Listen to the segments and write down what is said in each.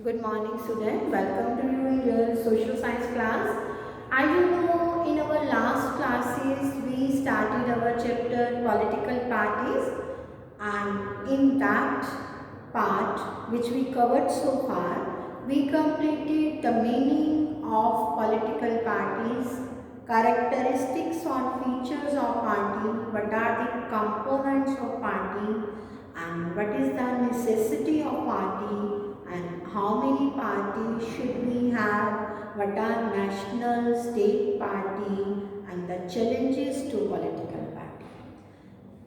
Good morning, student. Welcome to you in your social science class. As you know, in our last classes, we started our chapter political parties, and in that part, which we covered so far, we completed the meaning of political parties, characteristics or features of party, what are the components of party, and what is the necessity of party, and how many parties should we have, what are national, state party, and the challenges to political party.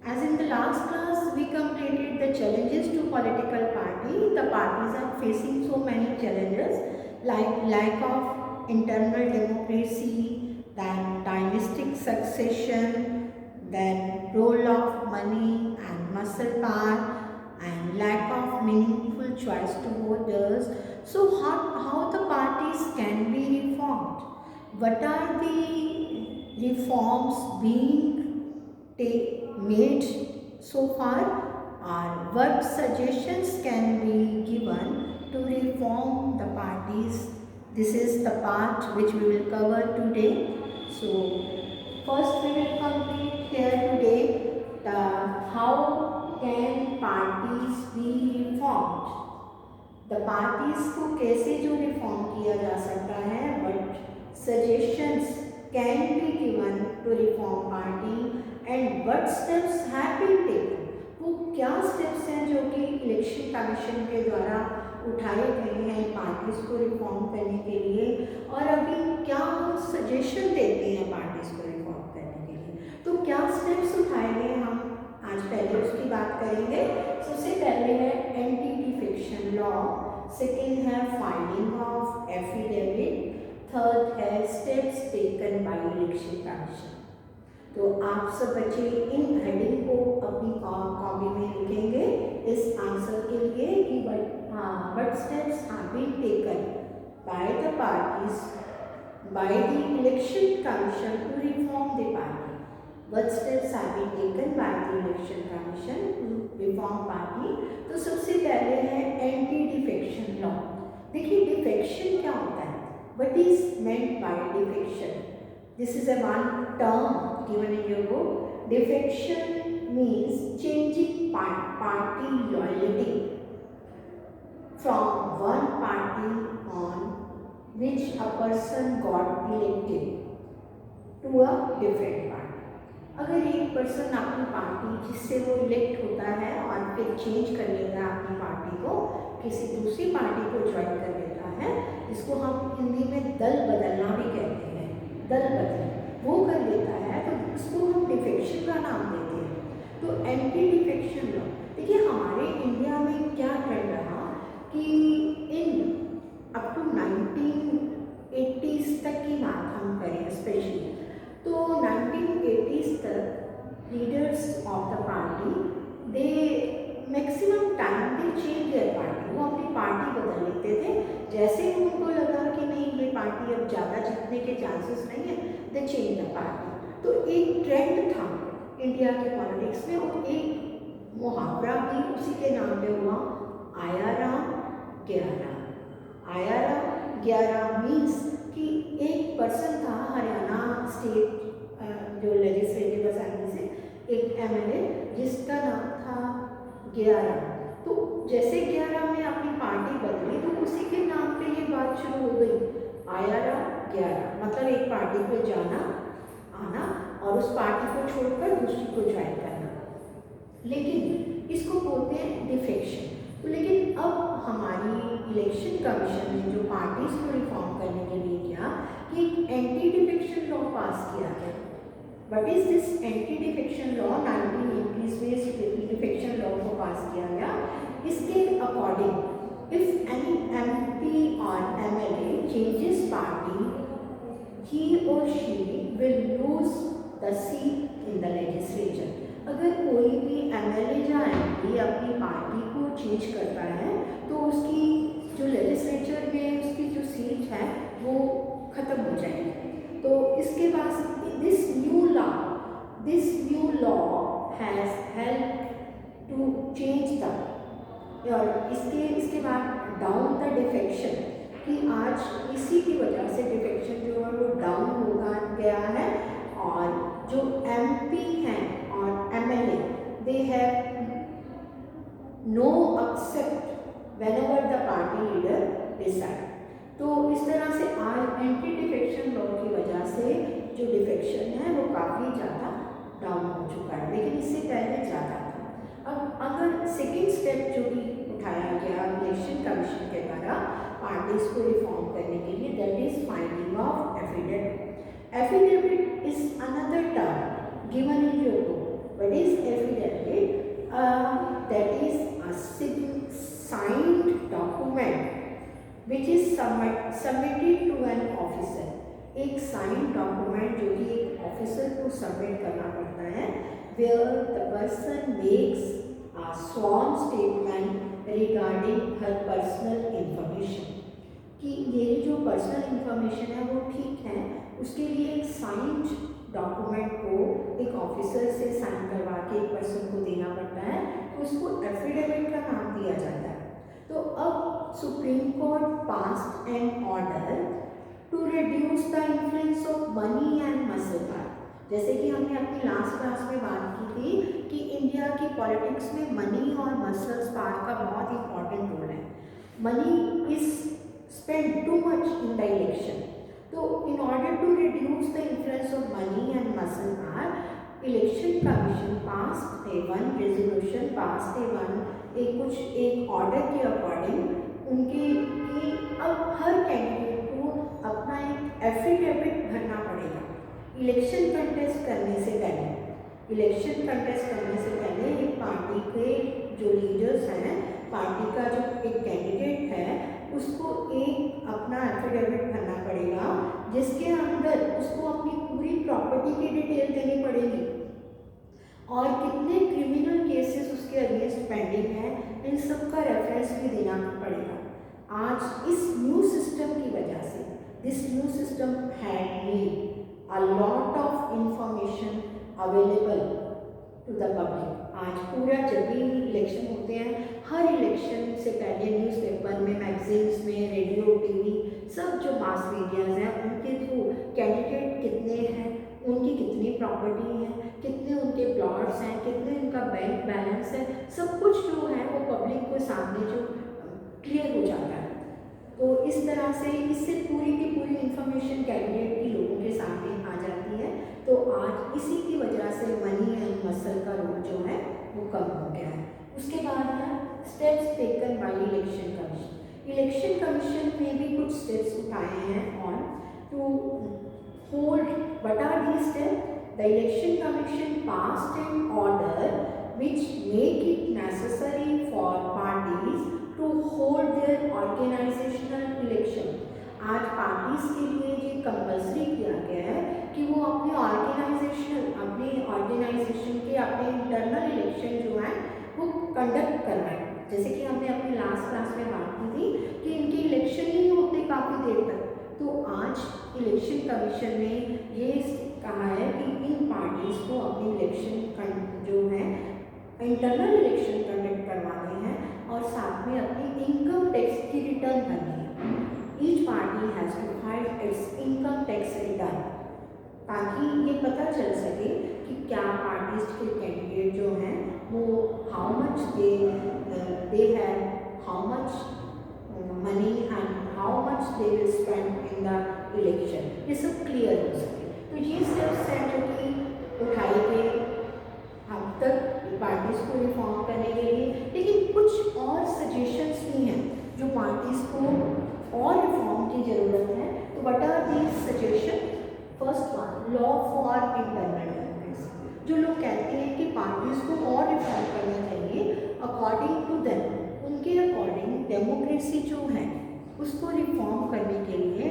As in the last class, we completed the challenges to political party. The parties are facing so many challenges like lack of internal democracy, then dynastic succession, then role of money and muscle power, and lack of meaningful choice to voters. So how the parties can be reformed? What are the reforms being made so far, or what suggestions can be given to reform the parties? This is the part which we will cover today. So first we will complete here today the how can parties be reformed. The parties को कैसे जो reform किया जा सकता है, what suggestions can be given to reform party and what steps have been taken. वो क्या steps हैं जो कि इलेक्शन कमीशन के द्वारा उठाए गए हैं पार्टीज को रिफॉर्म करने के लिए, और अभी क्या सजेशन देते हैं पार्टीज को रिफॉर्म करने के लिए. तो क्या स्टेप्स उठाए गए हम आज पहले उसकी बात करेंगे. सबसे पहले है एंटी डिफेक्शन लॉ, सेकेंड है फाइलिंग ऑफ एफिडेविट, थर्ड है steps taken by Election commission. तो आप सब बच्चे इन हेडिंग को अपनी कॉपी में लिखेंगे इस आंसर के लिए कि what steps have been taken by the parties by the election commission to reform the party. What steps have been taken by the election commission to reform party. तो सबसे पहले है एंटी डिफेक्शन लॉ. देखिए defection क्या होता है, what is meant by defection. This is a one term given in your book. Defection means changing party loyalty from one party on which a person got elected to a different party. अगर एक person अपनी party जिससे वो elect होता है और फिर change कर लेता है अपनी पार्टी को, किसी दूसरी पार्टी को ज्वाइन कर लेता है, जिसको हम हिंदी में दल बदलना भी कहते हैं, दल बदल, वो कर लेता है तो उसको हम डिफेक्शन का नाम देते हैं. तो एंटी डिफेक्शन लॉ. देखिए हमारे इंडिया में क्या ट्रेंड रहा कि इन अप टू 1980s तक की बात हम करें स्पेशली, तो 1980s तक leaders of the party they maximum time they change their party. वो अपनी पार्टी बदल लेते थे जैसे ही उनको लगा कि नहीं ये पार्टी अब ज़्यादा जीतने के चांसेस नहीं है, दे चेंज द पार्टी. तो एक ट्रेंड था इंडिया के पॉलिटिक्स में, और एक मुहावरा भी उसी के नाम पे हुआ, आया राम गया राम. आया राम गया राम मीन्स कि एक पर्सन था हरियाणा स्टेट जो लेजिस्लेटिव असेंबली से एक एमएलए जिसका नाम था गयाराम. तो जैसे गयाराम ने अपनी पार्टी बदली तो उसी के नाम पे ये बात शुरू हो गई, आया राम गयाराम, मतलब एक पार्टी को जाना आना और उस पार्टी को छोड़कर दूसरी को ज्वाइन करना. लेकिन इसको बोलते हैं डिफेक्शन. तो लेकिन अब हमारी इलेक्शन कमीशन ने जो पार्टीज को रिफॉर्म करने के लिए किया कि एंटी डिफेक्शन लॉ पास किया गया. What is this anti defection law? 1980s में डिफेक्शन लॉ को पास किया गया. इसके अकॉर्डिंग इफ एनी एमपी और MLA changes party, he or she will lose the seat in the legislature. अगर कोई भी एमएलए या एमपी अपनी पार्टी को चेंज करता है तो उसकी जो लेजिस्लेचर में उसकी जो सीट है वो ख़त्म हो जाएगी. तो इसके बाद this new law has help to change the, और इसके बाद डाउन द डिफेक्शन आज इसी की वजह से डिफेक्शन जो है वो डाउन हो गया है, और जो MP हैं और MLA they have no except whenever the party leader decide. तो इस तरह से आज एंटी डिफेक्शन लॉ की वजह से जो डिफेक्शन है वो काफ़ी ज़्यादा डाउन हो चुका है, लेकिन इससे पहले ज़्यादा था। अब अगर सेकेंड स्टेप जो भी उठाया गया इलेक्शन कमीशन के द्वारा पार्टीज को रिफॉर्म करने के लिए, that is filing of affidavit. Affidavit is another term given in your book. What is affidavit? That is a signed document which is submitted to an officer। एक sign document जो कि एक officer को submit करना पड़ता है, where the person makes a sworn statement regarding her personal information, कि ये जो पर्सनल इंफॉर्मेशन है वो ठीक है, उसके लिए एक साइंड डॉक्यूमेंट को एक ऑफिसर से साइन करवा के एक पर्सन को देना पड़ता है, तो उसको एफिडेविट का नाम दिया जाता है। तो अब Supreme Court passed an order to reduce the influence of money and muscle power. जैसे कि हमने अपनी लास्ट क्लास में बात की थी कि इंडिया की पॉलिटिक्स में मनी और मसल्स पावर का बहुत इंपॉर्टेंट रोल है। Money is spend too much in the election, तो in order to reduce the influence of money and muscle power, election commission pass the one resolution, pass the one एक order के according उनके कि अब हर candidate को अपना एक affidavit भरना पड़ेगा इलेक्शन कंटेस्ट करने से पहले। इलेक्शन कंटेस्ट करने से पहले एक पार्टी के जो लीडर्स हैं, पार्टी का जो एक कैंडिडेट है, उसको एक अपना एफिडेविट भरना पड़ेगा जिसके अंदर उसको अपनी पूरी प्रॉपर्टी की डिटेल देनी पड़ेगी और कितने क्रिमिनल केसेस उसके अगेंस्ट पेंडिंग है, इन सब का रेफरेंस भी देना पड़ेगा। आज इस न्यू सिस्टम की वजह से, this new system had made a lot of information available to the public. आज पूरा जब भी इलेक्शन होते हैं, हर इलेक्शन से पहले न्यूज़पेपर में, मैगजीन्स में, रेडियो, टीवी, सब जो मास मीडियाज हैं उनके थ्रू कैंडिडेट कितने हैं, उनकी कितनी प्रॉपर्टी है, कितने उनके प्लॉट्स हैं, कितने उनका बैंक बैलेंस है, सब कुछ जो है वो पब्लिक को सामने जो क्लियर हो जाता है। तो इस तरह से इससे पूरी की पूरी इंफॉर्मेशन कैंडिडेट की लोगों के सामने आ जाती है। तो आज इसी की वजह से मनी एंड मसल का रोल जो है वो कम हो गया है। उसके बाद है steps taken by Election Commission. Election Commission ने भी कुछ स्टेप्स उठाए हैं on to hold. What are these steps? The Election Commission passed an order which make it necessary for parties to hold their organizational election। आज parties के लिए ये compulsory किया गया है कि वो अपने ऑर्गेनाइजेशन के अपने इंटरनल इलेक्शन जो है वो कंडक्ट करवाएं। जैसे कि हमने अपनी लास्ट क्लास में बात की थी कि इनके इलेक्शन ही होते काफ़ी देर तक, तो आज इलेक्शन कमीशन ने ये कहा है कि इन पार्टीज को अपनी इलेक्शन जो है इंटरनल इलेक्शन कंडक्ट करवाने हैं और साथ में अपनी इनकम टैक्स की रिटर्न भरनी है। Each party has to file its income tax return, ताकि ये पता चल सके कि क्या पार्टीज के कैंडिडेट जो हैं वो how much they have how much money and how much they will spend in the election, ये सब क्लियर हो सके। तो ये स्टेप्स हैं जो कि उठाए गए अब तक पार्टीज को रिफॉर्म करने के लिए, लेकिन कुछ और सजेशंस भी हैं जो पार्टीज को और रिफॉर्म की ज़रूरत है। तो what are these suggestion? First one, law for internal democracy. जो लोग कहते हैं कि पार्टीज को और रिफॉर्म करना चाहिए, अकॉर्डिंग टू देम, उनके अकॉर्डिंग डेमोक्रेसी जो है उसको रिफॉर्म करने के लिए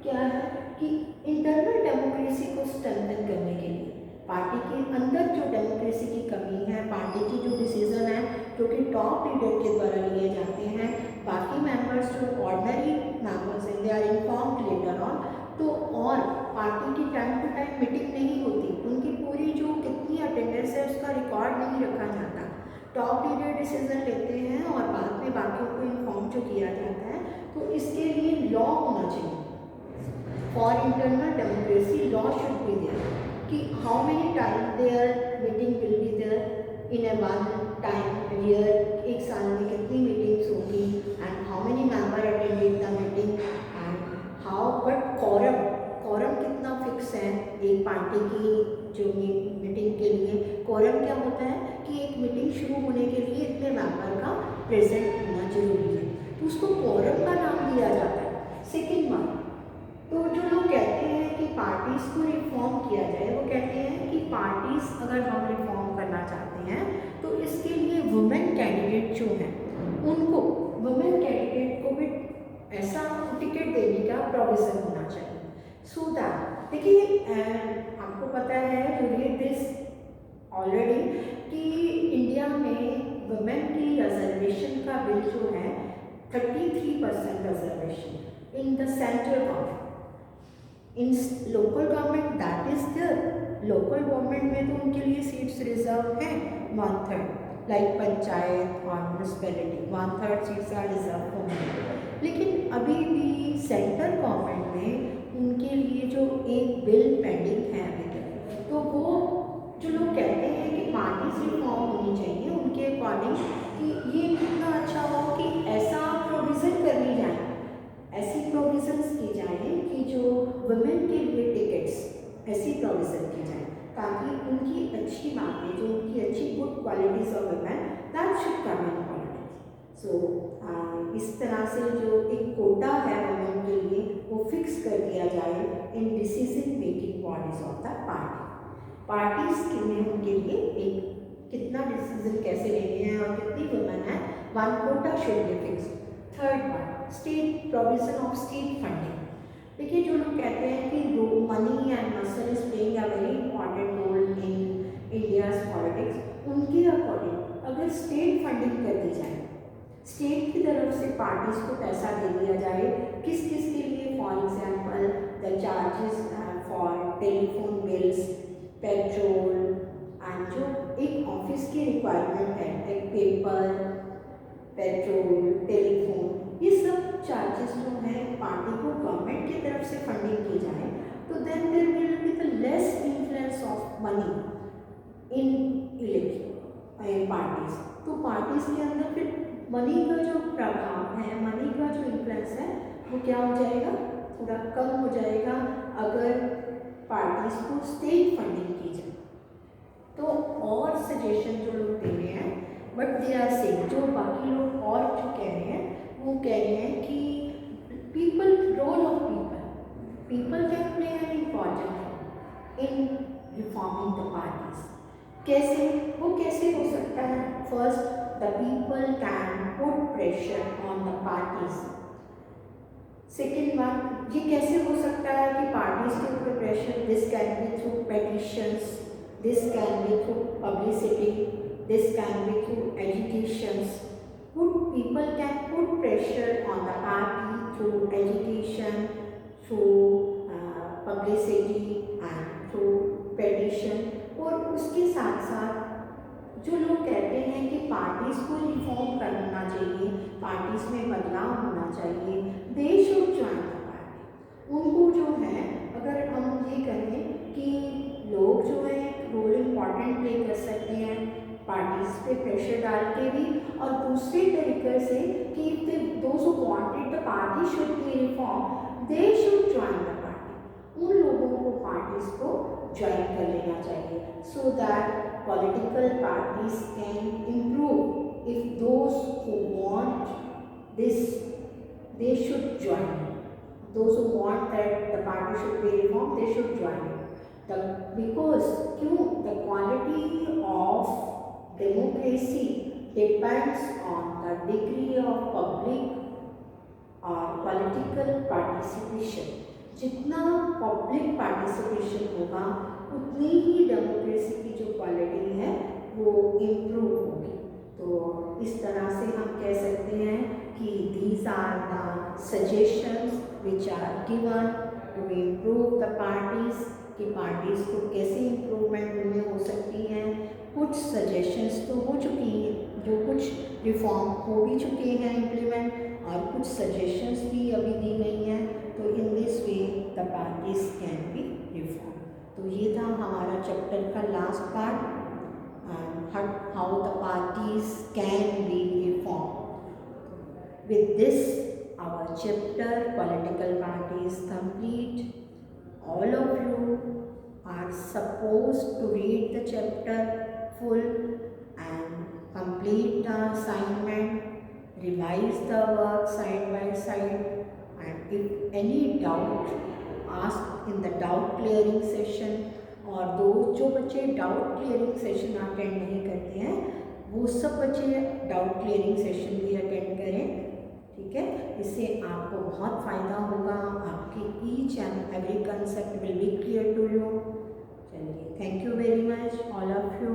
क्या है कि इंटरनल डेमोक्रेसी को स्ट्रेंथन करने के लिए पार्टी के अंदर जो डेमोक्रेसी की कमी है, पार्टी की जो डिसीजन है जो कि टॉप लीडर के द्वारा लिए जाते हैं, बाकी मेंबर्स जो ऑर्डिनरी मेंबर्स हैं they are informed later on, तो और पार्टी की टाइम टू टाइम मीटिंग नहीं होती, उनकी पूरी जो कितनी अटेंडेंस है उसका रिकॉर्ड नहीं रखा जाता। टॉप लीडर डिसीजन लेते हैं और बाद में बाकियों को इन्फॉर्म जो किया जाता है। तो इसके लिए लॉ होना internal democracy law should be there कि how many time their meeting will be there in a one time year, एक साल में कितनी मीटिंग्स होगी and how many member attended the meeting and how, but quorum कितना fix है एक party की जो मीटिंग के लिए। quorum क्या होता है कि एक मीटिंग शुरू होने के लिए इतने मेंबर का प्रेजेंट होना जरूरी है, तो उसको quorum का नाम दिया जाता है। सेकेंड वन, तो जो लोग कहते हैं कि पार्टीज़ को रिफॉर्म किया जाए, वो कहते हैं कि पार्टीज़ अगर हम रिफॉर्म करना चाहते हैं तो इसके लिए वुमेन कैंडिडेट जो हैं उनको, वुमेन कैंडिडेट को भी ऐसा टिकट देने का प्रोविज़न होना चाहिए सो दैट, देखिए आपको पता है यू रीड दिस ऑलरेडी कि इंडिया में वुमेन की रिजर्वेशन का बिल जो है 33% reservation in the central government, in local government that is there. Local government में तो उनके लिए सीट्स रिजर्व हैं 1/3, लाइक पंचायत और म्यूनिसिपैलिटी 1/3 सीट्स आर रिजर्व होंगे, लेकिन अभी भी सेंट्रल गवर्नमेंट में उनके लिए जो एक बिल पेंडिंग है अभी तक, तो वो जो लोग कहते हैं कि पार्टीज रिफॉर्म होनी चाहिए उनके अकॉर्डिंग कि ये कितना अच्छा हो कि ऐसा प्रोविज़न कर ली जाए, ऐसी प्रोविज़न्स की जाए कि जो वुमेन के लिए टिकट्स ऐसी प्रोविज़न की जाए ताकि उनकी अच्छी बातें, जो उनकी अच्छी good qualities of women that should come in politics. So इस तरह से जो एक कोटा है वुमेन के लिए वो फिक्स कर दिया जाए in decision making bodies of the party. Parties में उनके लिए एक कितना डिसीजन कैसे लेने हैं और कितनी वुमेन है, one quota should be fix. Third one, state provision of state funding. देखिए जो लोग कहते हैं कि money and muscle is playing a very important role in India's politics, उनके अकॉर्डिंग अगर स्टेट फंडिंग कर दी जाए, स्टेट की तरफ से पार्टीज को पैसा दे दिया जाए, किस किस के लिए, for example the charges for telephone bills, petrol and जो एक ऑफिस की रिक्वायरमेंट है लाइक पेपर, पेट्रोल, टेलीफोन, ये सब चार्जेस जो हैं पार्टी को गवर्नमेंट की तरफ से फंडिंग की जाए तो then there will be the less influence of money in election parties. तो पार्टीज के अंदर फिर मनी का जो प्रभाव है, मनी का जो इन्फ्लुएंस है वो क्या हो जाएगा, थोड़ा कम हो जाएगा अगर पार्टीज को स्टेट फंडिंग की जाए। तो और सजेशन जो लोग दे रहे हैं, बट दे आर सेइंग, जो बाकी लोग और जो कह रहे हैं वो कह रहे हैं कि people, role of people can play an important role in reforming the parties. कैसे, वो कैसे हो सकता है? First, the people can put pressure on the parties. Second one, ये कैसे हो सकता है कि पार्टीज के ऊपर pressure? This can be through petitions, this can be through publicity, this can be through agitations. People can put pressure on the party through agitation, through publicity and through petition। और उसके साथ साथ जो लोग कहते हैं कि पार्टीज को रिफॉर्म करना चाहिए, पार्टीज में बदलाव होना चाहिए, they should join the party. उनको जो है, अगर हम ये कहें कि लोग जो है रोल इम्पॉर्टेंट प्ले कर सकते हैं पार्टीज पे प्रेशर डाल के भी, और दूसरे तरीके से कि those who wanted the party should be reform, they should join the party. उन लोगों को पार्टीज को ज्वाइन कर लेना चाहिए so that political parties can improve. If those who want this, they should join. Those who want that the party should be reform, they should join. Because the quality of democracy depends on the degree of public or political participation। जितना public participation होगा उतनी ही democracy की जो quality है वो improve होगी। तो इस तरह से हम कह सकते हैं कि these are the suggestions which are given to improve the parties, कि पार्टीज़ को कैसे इम्प्रूवमेंट उनमें हो सकती हैं। कुछ सजेशंस तो हो चुकी हैं, जो कुछ रिफॉर्म हो भी चुके हैं इम्प्लीमेंट, और कुछ सजेशंस भी अभी दी गई हैं। तो in this way the the parties can be reformed. तो ये था हमारा चैप्टर का last part, how the parties can be reformed. With this, our chapter political party is complete. All of you are supposed to read the chapter full and complete the assignment, revise the work side by side, and if any doubt, ask in the doubt clearing session. और जो बच्चे doubt clearing session attend नहीं करते हैं वो सब बच्चे doubt clearing session भी अटेंड करें, ठीक है। इससे आपको बहुत फ़ायदा होगा, आपकी each and every concept will be clear to you. चलिए, thank you very much all of you.